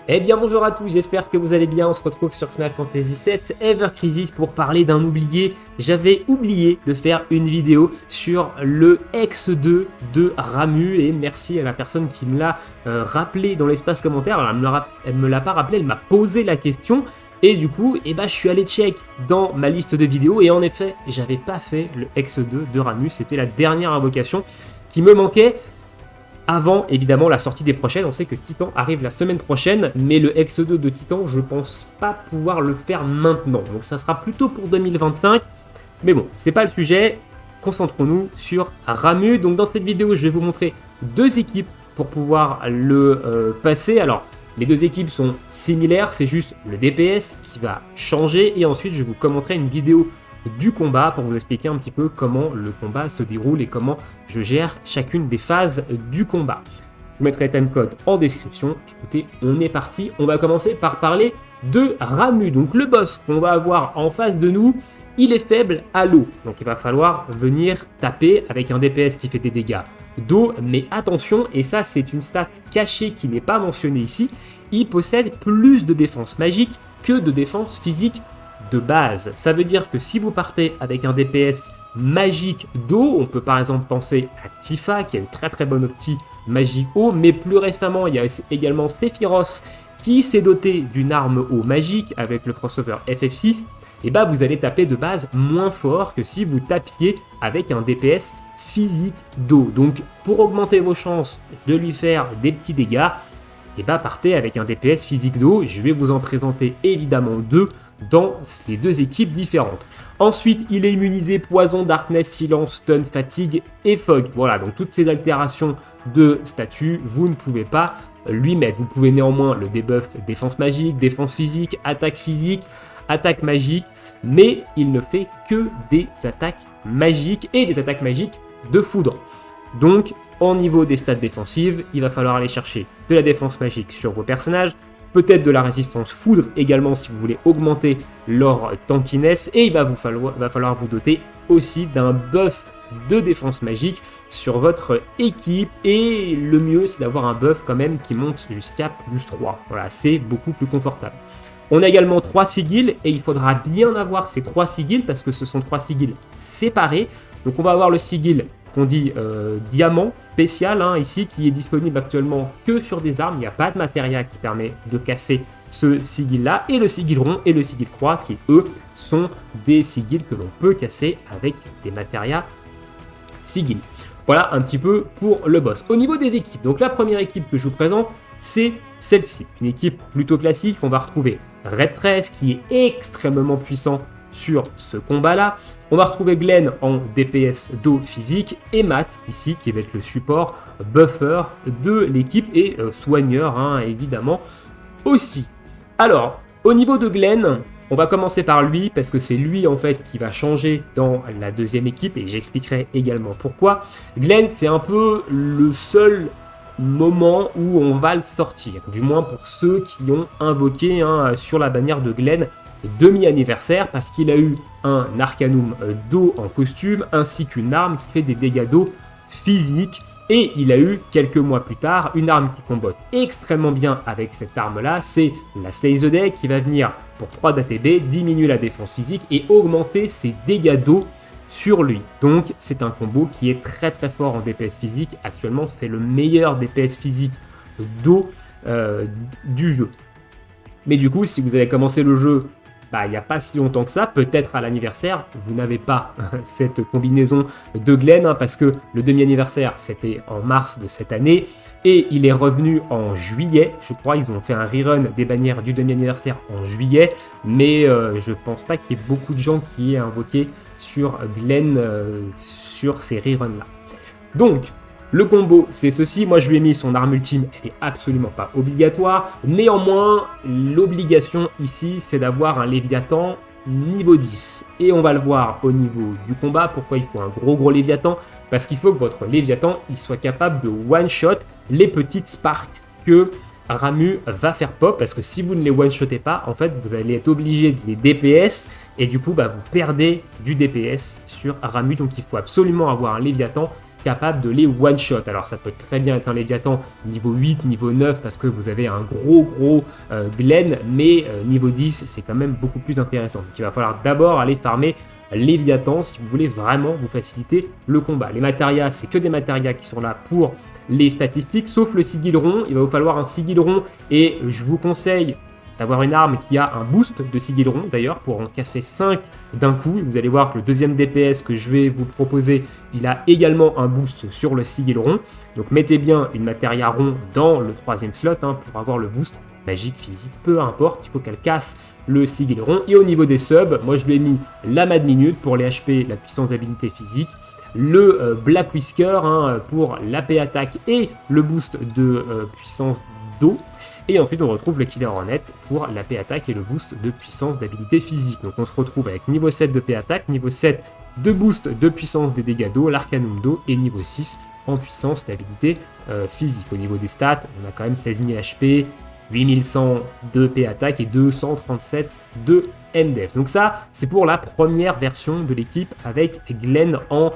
Eh bien bonjour à tous, j'espère que vous allez bien, on se retrouve sur Final Fantasy VII Ever Crisis pour parler d'un oublié. J'avais oublié de faire une vidéo sur le X2 de Ramuh et merci à la personne qui me l'a rappelé dans l'espace commentaire. Alors elle me l'a pas rappelé, elle m'a posé la question et du coup je suis allé check dans ma liste de vidéos et en effet j'avais pas fait le X2 de Ramuh, c'était la dernière invocation qui me manquait. Avant, évidemment, la sortie des prochaines, on sait que Titan arrive la semaine prochaine, mais le X2 de Titan, je pense pas pouvoir le faire maintenant. Donc ça sera plutôt pour 2025. Mais bon, c'est pas le sujet. Concentrons-nous sur Ramuh. Donc dans cette vidéo, je vais vous montrer deux équipes pour pouvoir le passer. Alors, les deux équipes sont similaires, c'est juste le DPS qui va changer. Et ensuite, je vous commenterai une vidéo du combat pour vous expliquer un petit peu comment le combat se déroule et comment je gère chacune des phases du combat. Je vous mettrai le timecode en description. Écoutez, on est parti. On va commencer par parler de Ramuh. Donc le boss qu'on va avoir en face de nous, il est faible à l'eau. Donc il va falloir venir taper avec un DPS qui fait des dégâts d'eau. Mais attention, et ça c'est une stat cachée qui n'est pas mentionnée ici, il possède plus de défense magique que de défense physique de base. Ça veut dire que si vous partez avec un DPS magique d'eau, on peut par exemple penser à Tifa qui a une très bonne opti magique eau, mais plus récemment il y a également Sephiroth qui s'est doté d'une arme eau magique avec le crossover FF6, et vous allez taper de base moins fort que si vous tapiez avec un DPS physique d'eau. Donc pour augmenter vos chances de lui faire des petits dégâts, partez avec un DPS physique d'eau. Je vais vous en présenter évidemment deux dans les deux équipes différentes. Ensuite, il est immunisé poison, darkness, silence, stun, fatigue et fog. Voilà, donc toutes ces altérations de statut, vous ne pouvez pas lui mettre. Vous pouvez néanmoins le debuff défense magique, défense physique, attaque magique, mais il ne fait que des attaques magiques et des attaques magiques de foudre. Donc, au niveau des stats défensives, il va falloir aller chercher de la défense magique sur vos personnages, peut-être de la résistance foudre également si vous voulez augmenter leur tankiness, et il va falloir vous doter aussi d'un buff de défense magique sur votre équipe, et le mieux c'est d'avoir un buff quand même qui monte jusqu'à +3. Voilà, c'est beaucoup plus confortable. On a également 3 sigils, et il faudra bien avoir ces 3 sigils parce que ce sont 3 sigils séparés. Donc on va avoir le sigil qu'on dit diamant spécial ici, qui est disponible actuellement que sur des armes. Il n'y a pas de matériel qui permet de casser ce sigil là, et le sigil rond et le sigil croix qui eux sont des sigils que l'on peut casser avec des matérias sigil. Voilà un petit peu pour le boss. Au niveau des équipes, donc la première équipe que je vous présente, c'est celle-ci, une équipe plutôt classique. On va retrouver Red 13 qui est extrêmement puissant sur ce combat-là. On va retrouver Glenn en DPS d'eau physique et Matt ici qui va être le support buffer de l'équipe et soigneur évidemment aussi. Alors, au niveau de Glenn, on va commencer par lui parce que c'est lui en fait qui va changer dans la deuxième équipe et j'expliquerai également pourquoi. Glenn, c'est un peu le seul moment où on va le sortir, du moins pour ceux qui ont invoqué sur la bannière de Glenn demi-anniversaire, parce qu'il a eu un arcanum d'eau en costume ainsi qu'une arme qui fait des dégâts d'eau physiques, et il a eu quelques mois plus tard une arme qui combote extrêmement bien avec cette arme là, c'est la Slay the Dead qui va venir pour 3 d'ATB, diminuer la défense physique et augmenter ses dégâts d'eau sur lui. Donc c'est un combo qui est très fort en DPS physique. Actuellement c'est le meilleur DPS physique d'eau du jeu. Mais du coup si vous avez commencé le jeu il n'y a pas si longtemps que ça, peut-être à l'anniversaire, vous n'avez pas cette combinaison de Glenn, parce que le demi-anniversaire, c'était en mars de cette année, et il est revenu en juillet, je crois, ils ont fait un rerun des bannières du demi-anniversaire en juillet, mais je pense pas qu'il y ait beaucoup de gens qui aient invoqué sur Glenn sur ces reruns-là. Donc, le combo, c'est ceci. Moi, je lui ai mis son arme ultime. Elle est absolument pas obligatoire. Néanmoins, l'obligation ici, c'est d'avoir un Léviathan niveau 10. Et on va le voir au niveau du combat. Pourquoi il faut un gros Léviathan? Parce qu'il faut que votre Léviathan, il soit capable de one-shot les petites sparks que Ramuh va faire pop, parce que si vous ne les one-shotez pas, en fait, vous allez être obligé de les DPS, et du coup, vous perdez du DPS sur Ramuh, donc il faut absolument avoir un Léviathan capable de les one-shot. Alors ça peut très bien être un Léviathan niveau 8, niveau 9 parce que vous avez un gros Glen, mais niveau 10 c'est quand même beaucoup plus intéressant. Donc il va falloir d'abord aller farmer Léviathan si vous voulez vraiment vous faciliter le combat. Les matérias, c'est que des matérias qui sont là pour les statistiques, sauf le sigil-rond. Il va vous falloir un sigil-rond et je vous conseille d'avoir une arme qui a un boost de sigil-rond d'ailleurs pour en casser 5 d'un coup. Vous allez voir que le deuxième DPS que je vais vous proposer, il a également un boost sur le sigil-rond. Donc mettez bien une matéria rond dans le troisième slot pour avoir le boost magique, physique, peu importe, il faut qu'elle casse le sigil-rond. Et au niveau des subs, moi je lui ai mis la Mad Minute pour les HP, la puissance d'habilité physique, le Black Whisker pour l'AP attaque et le boost de puissance d'eau. Et ensuite on retrouve le Killer Hornet pour l'AP attaque et le boost de puissance d'habilité physique. Donc on se retrouve avec niveau 7 de P attaque, niveau 7 de boost de puissance des dégâts d'eau, l'Arcanum d'eau et niveau 6 en puissance d'habilité physique. Au niveau des stats, on a quand même 16 000 HP, 8100 de P attaque et 237 de MDF. Donc ça, c'est pour la première version de l'équipe avec Glen en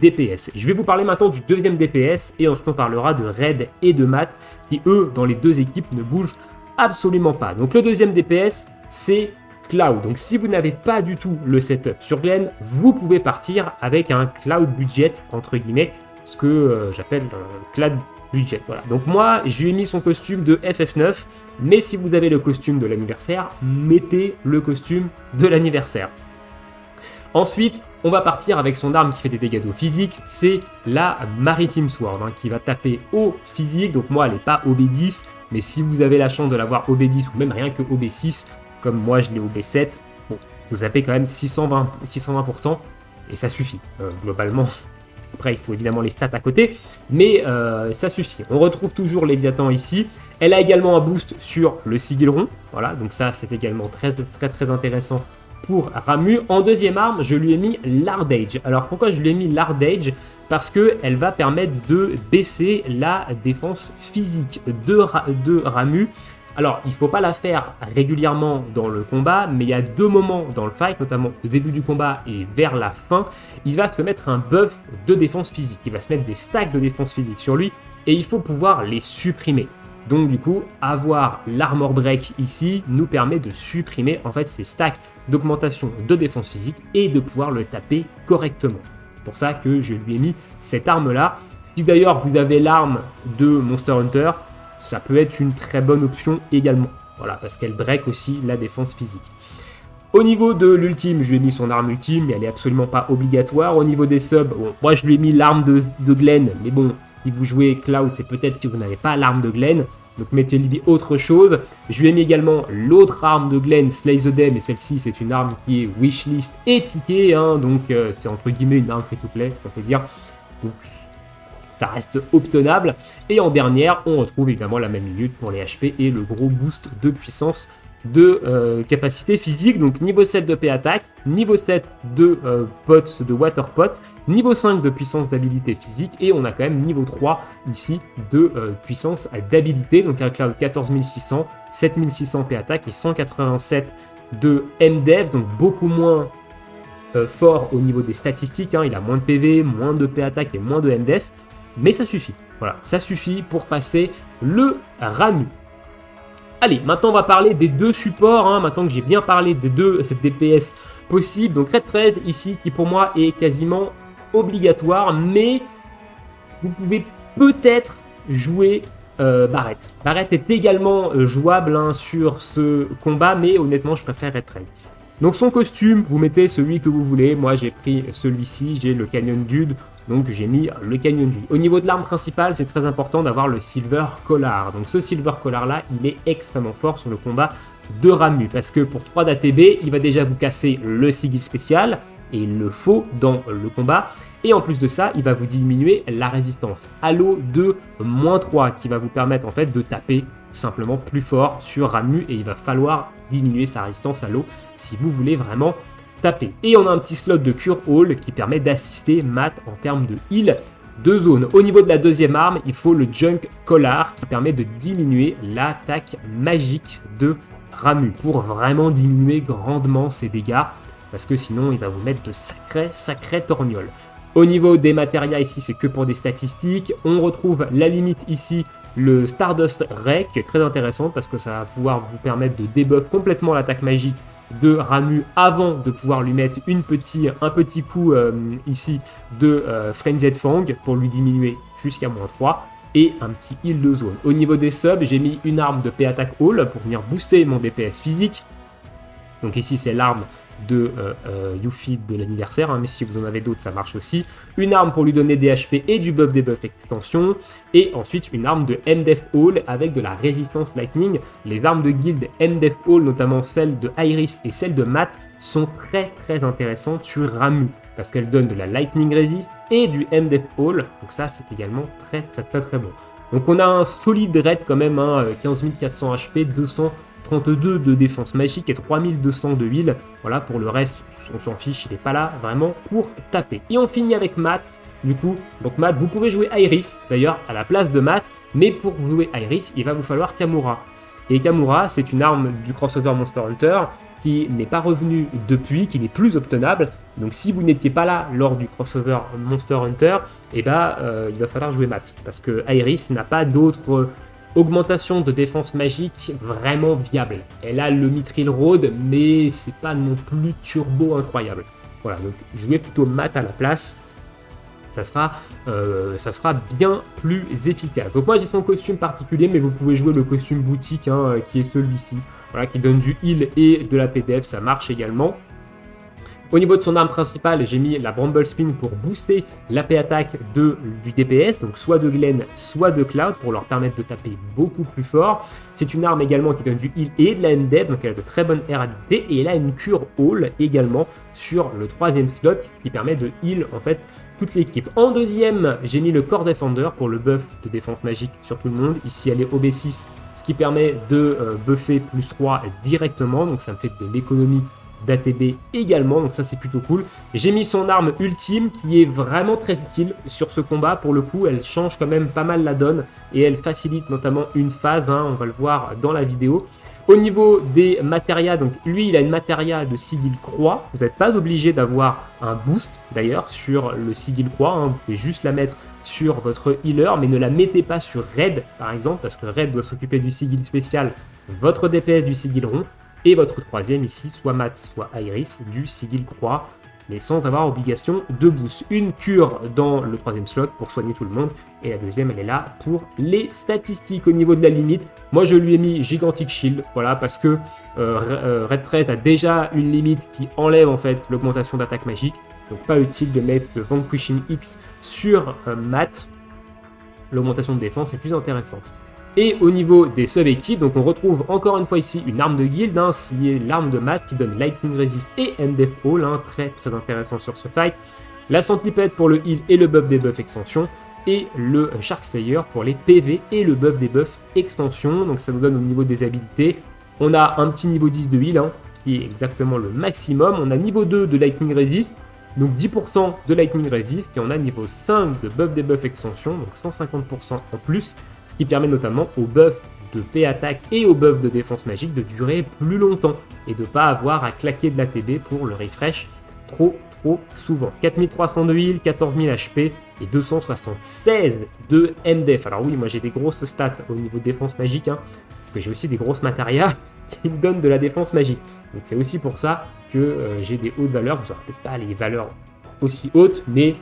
DPS. Je vais vous parler maintenant du deuxième DPS et ensuite on parlera de Red et de Matt qui eux, dans les deux équipes, ne bougent absolument pas. Donc le deuxième DPS, c'est Cloud. Donc si vous n'avez pas du tout le setup sur Glen, vous pouvez partir avec un Cloud budget, entre guillemets, ce que j'appelle Cloud budget. Voilà. Donc moi, je lui ai mis son costume de FF9, mais si vous avez le costume de l'anniversaire, mettez le costume de l'anniversaire. Ensuite, on va partir avec son arme qui fait des dégâts d'eau physique, c'est la Maritime Sword, qui va taper au physique. Donc moi, elle n'est pas OB10, mais si vous avez la chance de l'avoir OB10 ou même rien que OB6, comme moi je l'ai OB7, bon, vous zappez quand même 620% et ça suffit. Globalement, après il faut évidemment les stats à côté, mais ça suffit. On retrouve toujours Léviathan ici. Elle a également un boost sur le sigil-rond, voilà, donc ça c'est également très intéressant pour Ramuh. En deuxième arme, je lui ai mis l'Hardage. Alors pourquoi je lui ai mis l'Hardage? Parce qu'elle va permettre de baisser la défense physique de Ramuh. Alors, il ne faut pas la faire régulièrement dans le combat, mais il y a deux moments dans le fight, notamment au début du combat et vers la fin, il va se mettre un buff de défense physique. Il va se mettre des stacks de défense physique sur lui et il faut pouvoir les supprimer. Donc du coup, avoir l'Armor Break ici nous permet de supprimer en fait ces stacks d'augmentation de défense physique et de pouvoir le taper correctement. C'est pour ça que je lui ai mis cette arme-là. Si d'ailleurs vous avez l'arme de Monster Hunter, ça peut être une très bonne option également. Voilà, parce qu'elle break aussi la défense physique. Au niveau de l'ultime, je lui ai mis son arme ultime, mais elle n'est absolument pas obligatoire. Au niveau des subs, bon, moi je lui ai mis l'arme de Glen, mais bon, si vous jouez Cloud, c'est peut-être que vous n'avez pas l'arme de Glen, donc mettez-lui autre chose. Je lui ai mis également l'autre arme de Glen, Slay the Day, mais celle-ci c'est une arme qui est wishlist et ticket, donc c'est entre guillemets une arme free-to-play, on peut dire. Donc ça reste obtenable. Et en dernière, on retrouve évidemment la même minute pour les HP et le gros boost de puissance de capacité physique. Donc niveau 7 de P attaque, niveau 7 de pots, de water pot, niveau 5 de puissance d'habilité physique et on a quand même niveau 3 ici de puissance d'habilité. Donc un Cloud 14600, 7600 P attaque et 187 de MDF, donc beaucoup moins fort au niveau des statistiques. Il a moins de PV, moins de P attaque et moins de MDF. Mais ça suffit, voilà, ça suffit pour passer le Ramuh. Allez, maintenant on va parler des deux supports, maintenant que j'ai bien parlé des deux DPS possibles. Donc Red 13 ici, qui pour moi est quasiment obligatoire, mais vous pouvez peut-être jouer Barrett. Barrett est également jouable sur ce combat, mais honnêtement je préfère Red 13. Donc son costume, vous mettez celui que vous voulez. Moi j'ai pris celui-ci, j'ai le Canyon Dude, donc j'ai mis le Canyon Dude. Au niveau de l'arme principale, c'est très important d'avoir le Silver Collar. Donc ce Silver Collar là, il est extrêmement fort sur le combat de Ramuh, parce que pour 3 d'ATB, il va déjà vous casser le sigil spécial, et il le faut dans le combat. Et en plus de ça, il va vous diminuer la résistance à l'eau de -3, qui va vous permettre en fait de taper simplement plus fort sur Ramuh, et il va falloir diminuer sa résistance à l'eau si vous voulez vraiment taper. Et on a un petit slot de Cure All qui permet d'assister Matt en termes de heal de zone. Au niveau de la deuxième arme, il faut le Junk Collar qui permet de diminuer l'attaque magique de Ramuh pour vraiment diminuer grandement ses dégâts, parce que sinon il va vous mettre de sacrés torgnoles. Au niveau des matérias ici, c'est que pour des statistiques. On retrouve la limite ici, le Stardust Ray, qui est très intéressant parce que ça va pouvoir vous permettre de debuff complètement l'attaque magique de Ramuh avant de pouvoir lui mettre un petit coup ici de Frenzied Fang pour lui diminuer jusqu'à -3 et un petit heal de zone. Au niveau des subs, j'ai mis une arme de P-Attack All pour venir booster mon DPS physique. Donc ici c'est l'arme de Yuffie de l'anniversaire, hein, mais si vous en avez d'autres ça marche aussi. Une arme pour lui donner des HP et du buff debuff extension, et ensuite une arme de MDef All avec de la résistance lightning. Les armes de guild MDef All, notamment celle de Iris et celle de Matt, sont très intéressantes sur Ramuh, parce qu'elles donnent de la lightning resist et du MDef All, donc ça c'est également très bon. Donc on a un solide raid quand même, hein, 15 400 HP, 232 de défense magique et 3200 de heal. Voilà, pour le reste, on s'en fiche, il n'est pas là vraiment pour taper. Et on finit avec Matt, du coup. Donc Matt, vous pouvez jouer Iris, d'ailleurs, à la place de Matt, mais pour jouer Iris, il va vous falloir Kamura. Et Kamura, c'est une arme du crossover Monster Hunter qui n'est pas revenue depuis, qui n'est plus obtenable. Donc si vous n'étiez pas là lors du crossover Monster Hunter, eh ben, il va falloir jouer Matt, parce que Iris n'a pas d'autre augmentation de défense magique vraiment viable. Elle a le Mithril Road, mais c'est pas non plus turbo incroyable. Voilà, donc jouez plutôt Matt à la place. Ça sera bien plus efficace. Donc moi j'ai son costume particulier, mais vous pouvez jouer le costume boutique, hein, qui est celui-ci. Voilà, qui donne du heal et de la PDF, ça marche également. Au niveau de son arme principale, j'ai mis la Bramble Spin pour booster l'AP attaque du DPS, donc soit de Glenn, soit de Cloud, pour leur permettre de taper beaucoup plus fort. C'est une arme également qui donne du heal et de la MDEV, donc elle a de très bonnes RADT, et elle a une cure all également sur le 3e slot, qui permet de heal en fait toute l'équipe. En deuxième, j'ai mis le Core Defender pour le buff de défense magique sur tout le monde. Ici, elle est OB6, ce qui permet de buffer plus 3 directement, donc ça me fait de l'économie d'ATB également, donc ça c'est plutôt cool. J'ai mis son arme ultime qui est vraiment très utile sur ce combat. Pour le coup, elle change quand même pas mal la donne et elle facilite notamment une phase, hein, on va le voir dans la vidéo. Au niveau des matérias, donc lui il a une matéria de Sigil Croix. Vous n'êtes pas obligé d'avoir un boost d'ailleurs sur le Sigil Croix, hein. Vous pouvez juste la mettre sur votre healer, mais ne la mettez pas sur Red par exemple, parce que Red doit s'occuper du Sigil spécial, votre DPS du Sigil rond, et votre troisième ici, soit Matt, soit Iris, du Sigil Croix, mais sans avoir obligation de boost. Une cure dans le 3e slot pour soigner tout le monde, et la deuxième, elle est là pour les statistiques. Au niveau de la limite, moi je lui ai mis Gigantic Shield, voilà, parce que Red 13 a déjà une limite qui enlève en fait l'augmentation d'attaque magique, donc pas utile de mettre le Vanquishing X sur Matt. L'augmentation de défense est plus intéressante. Et au niveau des sub-équipes, donc on retrouve encore une fois ici une arme de guild, hein, qui est l'arme de Matt qui donne Lightning Resist et MDef All, hein, très intéressant sur ce fight. La Centipede pour le heal et le buff debuff extension, et le Shark Slayer pour les PV et le buff debuff extension. Donc ça nous donne au niveau des habilités, on a un petit niveau 10 de heal, hein, qui est exactement le maximum. On a niveau 2 de Lightning Resist, donc 10% de Lightning Resist, et on a niveau 5 de buff debuff extension, donc 150% en plus, ce qui permet notamment au buff de P-Attack et au buff de défense magique de durer plus longtemps et de ne pas avoir à claquer de l'ATB pour le refresh trop souvent. 4300 de heal, 14 000 HP et 276 de MDF. Alors oui, moi j'ai des grosses stats au niveau de défense magique, hein, parce que j'ai aussi des grosses matérias qui me donnent de la défense magique. Donc c'est aussi pour ça que j'ai des hautes valeurs. Vous n'aurez peut-être pas les valeurs aussi hautes, mais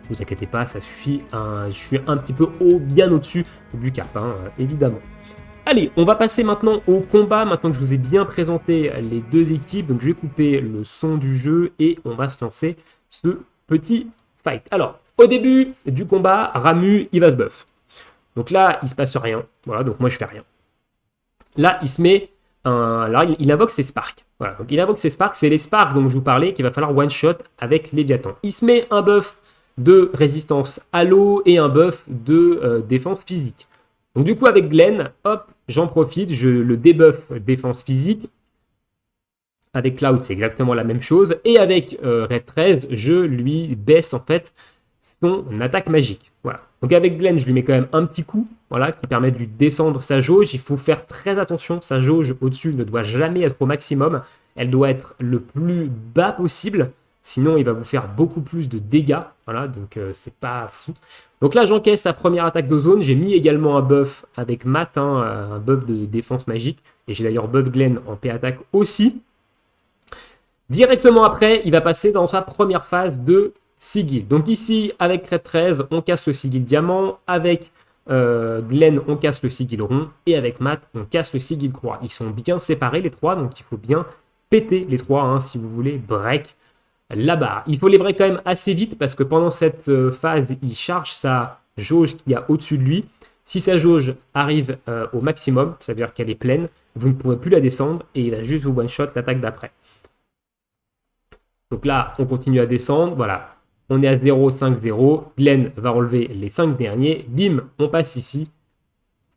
vous inquiétez pas, ça suffit. Je suis un petit peu bien au-dessus du cap, hein, évidemment. Allez, on va passer maintenant au combat, maintenant que je vous ai bien présenté les deux équipes. Donc je vais couper le son du jeu et on va se lancer ce petit fight. Alors, au début du combat, Ramuh, il va se buff. Donc là, il se passe rien. Voilà, donc moi je fais rien. Là, il se met alors il invoque ses sparks. Voilà, donc il invoque ses sparks, c'est les sparks dont je vous parlais qu'il va falloir one-shot avec Léviathan. Il se met un buff de résistance à l'eau et un buff de défense physique. Donc du coup avec Glenn, hop, j'en profite, je le debuff défense physique. Avec Cloud, c'est exactement la même chose. Et avec Red 13, je lui baisse en fait son attaque magique. Voilà. Donc avec Glenn, je lui mets quand même un petit coup, voilà, qui permet de lui descendre sa jauge. Il faut faire très attention, sa jauge au-dessus ne doit jamais être au maximum. Elle doit être le plus bas possible. Sinon, il va vous faire beaucoup plus de dégâts. Voilà, donc c'est pas fou. Donc là, j'encaisse sa première attaque d'ozone. J'ai mis également un buff avec Matt, hein, un buff de défense magique. Et j'ai d'ailleurs buff Glenn en P-attaque aussi. Directement après, il va passer dans sa première phase de sigil. Donc ici, avec Red 13, on casse le sigil diamant. Avec Glenn, on casse le sigil rond. Et avec Matt, on casse le sigil croix. Ils sont bien séparés, les trois. Donc il faut bien péter les trois, hein, si vous voulez break la barre. Il faut les break quand même assez vite parce que pendant cette phase, il charge sa jauge qu'il y a au-dessus de lui. Si sa jauge arrive au maximum, ça veut dire qu'elle est pleine, vous ne pourrez plus la descendre et il va juste vous one-shot l'attaque d'après. Donc là, on continue à descendre. Voilà, on est à 0, 5, 0. Glenn va relever les 5 derniers. Bim, on passe ici.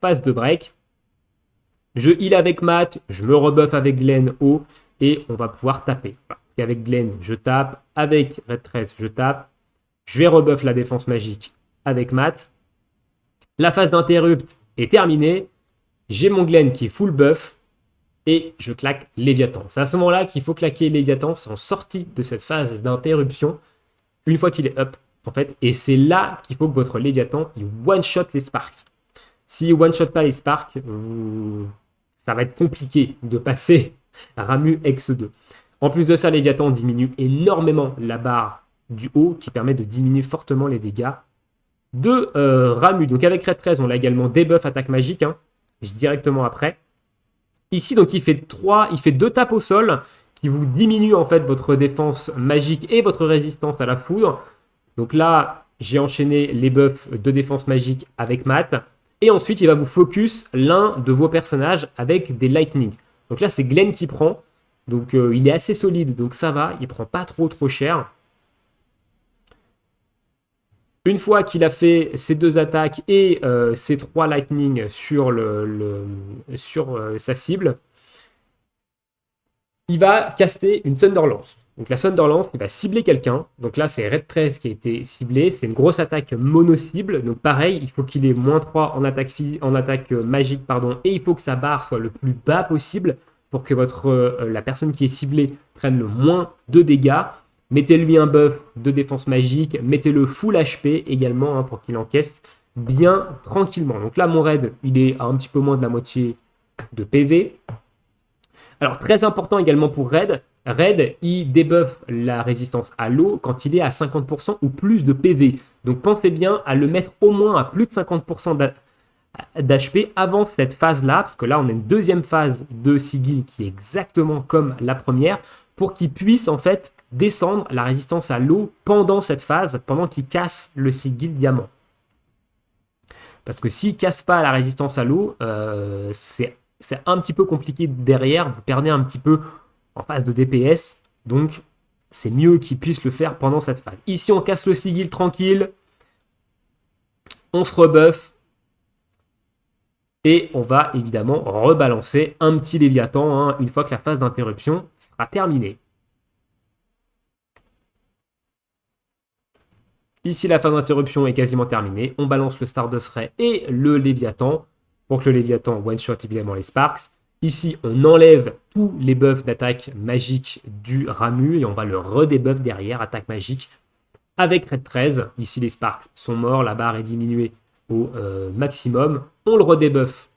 Phase de break. Je heal avec Matt, je me rebuff avec Glenn haut et on va pouvoir taper. Voilà. Avec Glenn, je tape. Avec Red 13, je tape. Je vais rebuff la défense magique avec Matt. La phase d'interrupt est terminée. J'ai mon Glenn qui est full buff. Et je claque Léviathan. C'est à ce moment-là qu'il faut claquer Léviathan. C'est en sortie de cette phase d'interruption. Une fois qu'il est up, en fait. Et c'est là qu'il faut que votre Léviathan il one-shot les Sparks. S'il one-shot pas les Sparks, ça va être compliqué de passer Ramu X2. En plus de ça, Léviathan diminue énormément la barre du haut qui permet de diminuer fortement les dégâts de Ramu. Donc avec Red 13, on l'a également debuff attaque magique. Hein, directement après. Ici, donc, il fait 2 tapes au sol qui vous diminuent en fait votre défense magique et votre résistance à la foudre. Donc là, j'ai enchaîné les buffs de défense magique avec Matt. Et ensuite, il va vous focus l'un de vos personnages avec des lightning. Donc là, c'est Glenn qui prend. Donc il est assez solide, donc ça va. Il prend pas trop cher. Une fois qu'il a fait ses 2 attaques et ses 3 lightning sur, sa cible, il va caster une Thunder Lance. Donc la Thunder Lance, il va cibler quelqu'un. Donc là, c'est Red 13 qui a été ciblé. C'est une grosse attaque mono-cible. Donc pareil, il faut qu'il ait -3 en attaque magique. Et il faut que sa barre soit le plus bas possible pour que la personne qui est ciblée prenne le moins de dégâts. Mettez-lui un buff de défense magique, mettez-le full HP également, hein, pour qu'il encaisse bien tranquillement. Donc là, mon raid, il est à un petit peu moins de la moitié de PV. Alors, très important également pour raid, il débuffe la résistance à l'eau quand il est à 50% ou plus de PV. Donc pensez bien à le mettre au moins à plus de 50% d'HP avant cette phase-là, parce que là, on a une deuxième phase de sigil qui est exactement comme la première, pour qu'il puisse en fait descendre la résistance à l'eau pendant cette phase, pendant qu'il casse le sigil diamant. Parce que s'il ne casse pas la résistance à l'eau, c'est un petit peu compliqué derrière, vous perdez un petit peu en phase de DPS, donc c'est mieux qu'il puisse le faire pendant cette phase. Ici, on casse le sigil tranquille, on se rebuff, et on va évidemment rebalancer un petit Léviathan, hein, une fois que la phase d'interruption sera terminée. Ici, la phase d'interruption est quasiment terminée. On balance le Stardust Ray et le Léviathan pour que le Léviathan one-shot évidemment les Sparks. Ici, on enlève tous les buffs d'attaque magique du Ramu et on va le redebuff derrière, attaque magique, avec Red 13. Ici, les Sparks sont morts, la barre est diminuée au maximum. On le redebuff,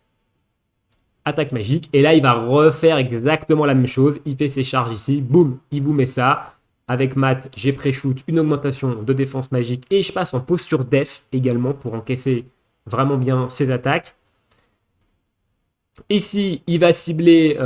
attaque magique. Et là, il va refaire exactement la même chose. Il fait ses charges ici, boum, il vous met ça. Avec Matt, j'ai pré-shoot une augmentation de défense magique et je passe en posture def également pour encaisser vraiment bien ses attaques. Ici, il va cibler,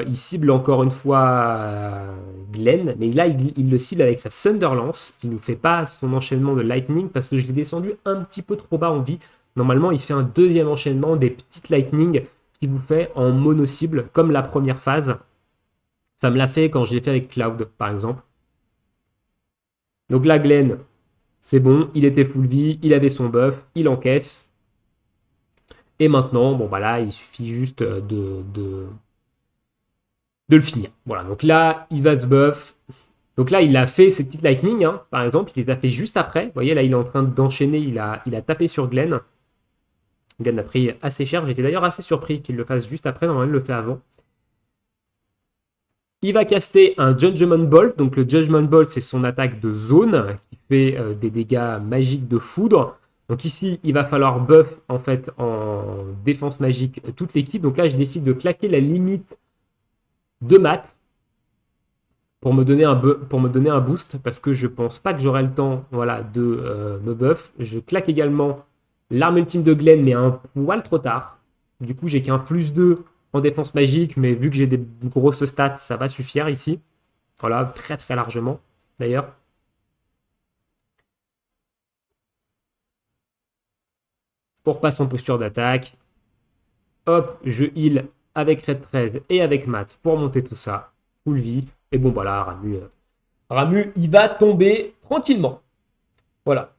il cible encore une fois Glenn, mais là, il le cible avec sa Thunder Lance. Il ne nous fait pas son enchaînement de Lightning parce que je l'ai descendu un petit peu trop bas en vie. Normalement, il fait un deuxième enchaînement des petites Lightning qui vous fait en mono-cible, comme la première phase. Ça me l'a fait quand je l'ai fait avec Cloud, par exemple. Donc là, Glenn, c'est bon, il était full vie, il avait son buff, il encaisse. Et maintenant, bon bah là, il suffit juste de le finir. Voilà, donc là, il va se buff. Donc là, il a fait ses petites lightning, hein, par exemple, il les a fait juste après. Vous voyez, là, il est en train d'enchaîner, il a tapé sur Glenn. Glenn a pris assez cher, j'étais d'ailleurs assez surpris qu'il le fasse juste après, normalement, il le fait avant. Il va caster un Judgment Bolt. Donc le Judgment Bolt, c'est son attaque de zone qui fait des dégâts magiques de foudre. Donc ici, il va falloir buff en fait en défense magique toute l'équipe. Donc là, je décide de claquer la limite de maths pour me donner un boost parce que je pense pas que j'aurai le temps voilà, de me buff. Je claque également l'arme ultime de Glenn, mais un poil trop tard. Du coup, j'ai qu'un +2 en défense magique, mais vu que j'ai des grosses stats, ça va suffire ici. Voilà, très très largement d'ailleurs. Pour passer en posture d'attaque. Hop, je heal avec Red 13 et avec Matt pour monter tout ça. Full vie. Et bon, voilà, Ramu, il va tomber tranquillement. Voilà.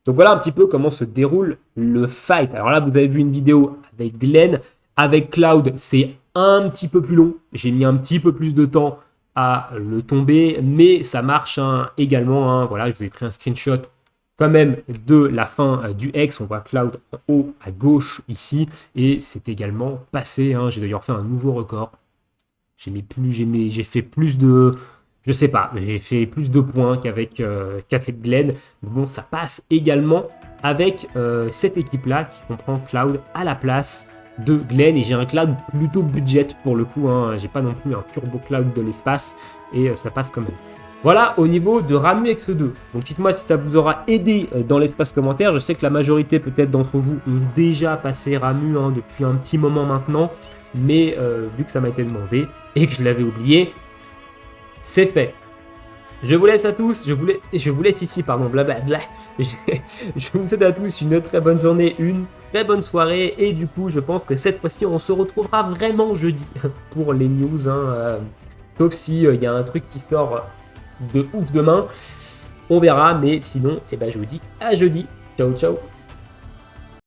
Donc voilà un petit peu comment se déroule le fight. Alors là, vous avez vu une vidéo avec Glenn. Avec Cloud, c'est un petit peu plus long. J'ai mis un petit peu plus de temps à le tomber, mais ça marche également. Voilà, je vous ai pris un screenshot quand même de la fin du Hex. On voit Cloud en haut à gauche ici, et c'est également passé. J'ai d'ailleurs fait un nouveau record. J'ai fait plus de, je sais pas, j'ai fait plus de points qu'avec Glenn. Mais bon, ça passe également avec cette équipe-là qui comprend Cloud à la place de Glenn. Et j'ai un Cloud plutôt budget pour le coup. J'ai pas non plus un turbo Cloud de l'espace et ça passe quand même. Voilà au niveau de Ramu X2. Donc dites-moi si ça vous aura aidé dans l'espace commentaire. Je sais que la majorité peut-être d'entre vous ont déjà passé Ramu depuis un petit moment maintenant. Mais vu que ça m'a été demandé et que je l'avais oublié, c'est fait. Je vous laisse à tous, je vous laisse ici, pardon, blablabla. Je vous souhaite à tous une très bonne journée, une très bonne soirée. Et du coup, je pense que cette fois-ci, on se retrouvera vraiment jeudi pour les news. Sauf si y a un truc qui sort de ouf demain. On verra, mais sinon, je vous dis à jeudi. Ciao, ciao.